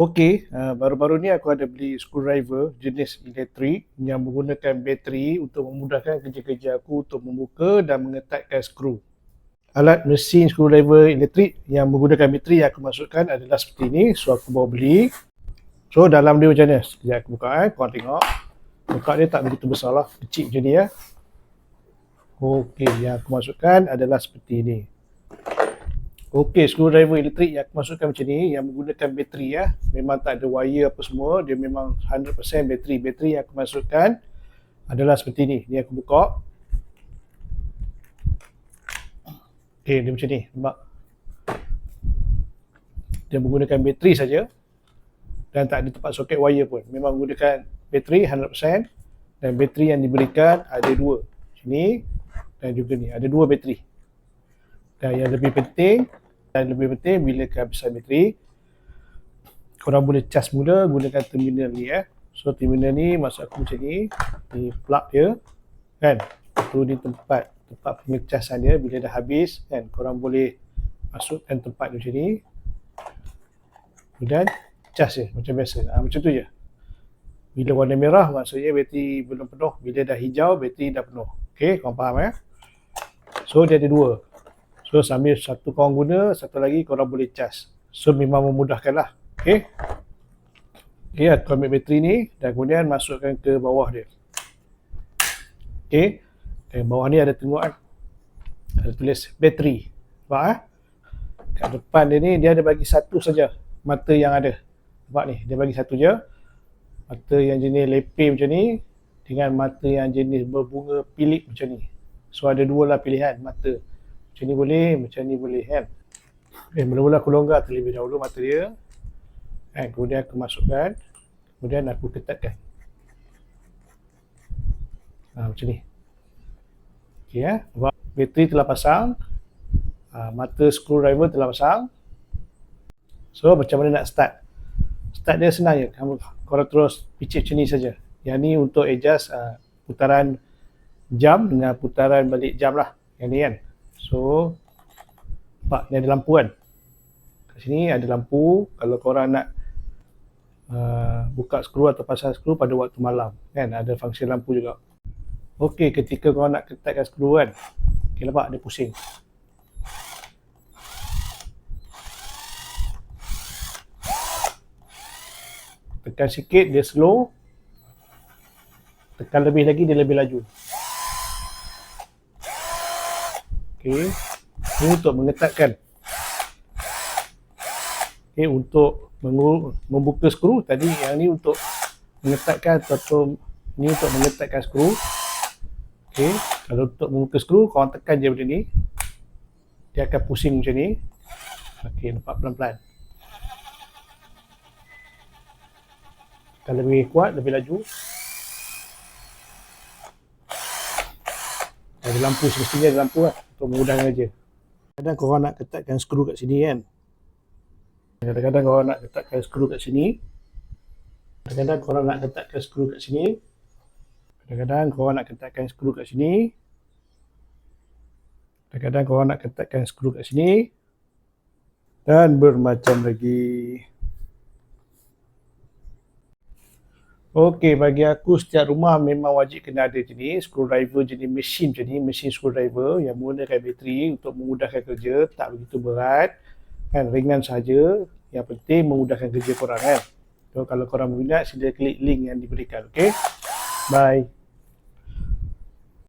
Okey, baru-baru ni aku ada beli screwdriver jenis elektrik yang menggunakan bateri untuk memudahkan kerja-kerja aku untuk membuka dan mengetatkan skru. Alat mesin screwdriver elektrik yang menggunakan bateri yang aku masukkan adalah seperti ini. So aku bawa beli. So dalam dia macam ni. Sekejap aku buka korang tengok. Buka dia tak begitu besar lah, kecil macam ni ya. Okey, yang aku masukkan adalah seperti ini. Okey, screwdriver elektrik yang aku masukkan macam ni yang menggunakan bateri ya. Memang tak ada wire apa semua, dia memang 100% bateri. Bateri yang aku masukkan adalah seperti ni. Ni aku buka. Okey, dia macam ni, nampak? Dia menggunakan bateri saja dan tak ada tempat soket wire pun. Memang menggunakan bateri 100% dan bateri yang diberikan ada dua. Macam ni dan juga ni, ada dua bateri. Dan yang lebih penting bila kehabisan bateri, korang boleh cas mula gunakan terminal ni ya. So terminal ni maksud aku macam ni plug dia kan. Tu ni tempat pengecasan dia. Bila dah habis kan, korang boleh masukkan tempat dia macam ni. Kemudian cas dia macam biasa. Macam tu je. Bila warna merah maksudnya bateri belum penuh. Bila dah hijau bateri dah penuh. Okey, korang faham ya? So dia ada dua. So sambil satu korang guna, satu lagi korang boleh cas. So memang memudahkan lah. Okay. Okay, aku ambil bateri ni dan kemudian masukkan ke bawah dia. Okay. Dan bawah ni ada tengok kan. Ada tulis bateri. Nampak kat depan dia ni dia ada bagi satu saja mata yang ada. Nampak ni, dia bagi satu je. Mata yang jenis lepeh macam ni dengan mata yang jenis berbunga pilip macam ni. So ada dua lah pilihan mata. Macam ni boleh, macam ni boleh kan. Mula-mula aku longgar terlebih dahulu mata dia. Kemudian aku masukkan. Kemudian aku ketatkan. Macam ni. Okay ya. Bateri telah pasang. Mata screwdriver telah pasang. So macam mana nak start? Start dia senang je. Korang terus picit macam ni saja. Yang ni untuk adjust putaran jam dengan putaran balik jam lah. Yang ni kan. So, nampak ni ada lampu kan? Kat sini ada lampu kalau korang nak buka skru atau pasang skru pada waktu malam kan, ada fungsi lampu juga. Okey, ketika korang nak ketatkan skru kan, okay, nampak dia pusing. Tekan sikit dia slow, tekan lebih lagi dia lebih laju. Okey, ini untuk mengetatkan. Okey, untuk membuka skru tadi, yang ni untuk mengetatkan atau ni untuk mengetatkan skru. Okey, kalau untuk membuka skru korang tekan je macam ni. Dia akan pusing macam ni. Okey, nampak pelan-pelan. Tekan lebih kuat, lebih laju. Ada lampu, semestinya ada lampu lah untuk memudahkan kerja. Kadang korang nak ketatkan skru kat sini kan. Kadang-kadang korang nak ketatkan skru kat sini. Kadang-kadang korang nak ketatkan skru kat sini. Kadang-kadang korang nak ketatkan skru kat sini. Kadang-kadang korang nak ketatkan skru kat sini. Dan bermacam lagi. Okey, bagi aku setiap rumah memang wajib kena ada jenis screwdriver jenis mesin macam ni, mesin screwdriver yang menggunakan bateri untuk memudahkan kerja, tak begitu berat kan, ringan saja. Yang penting memudahkan kerja korang kan. So kalau korang berminat sila klik link yang diberikan. Okey. Bye.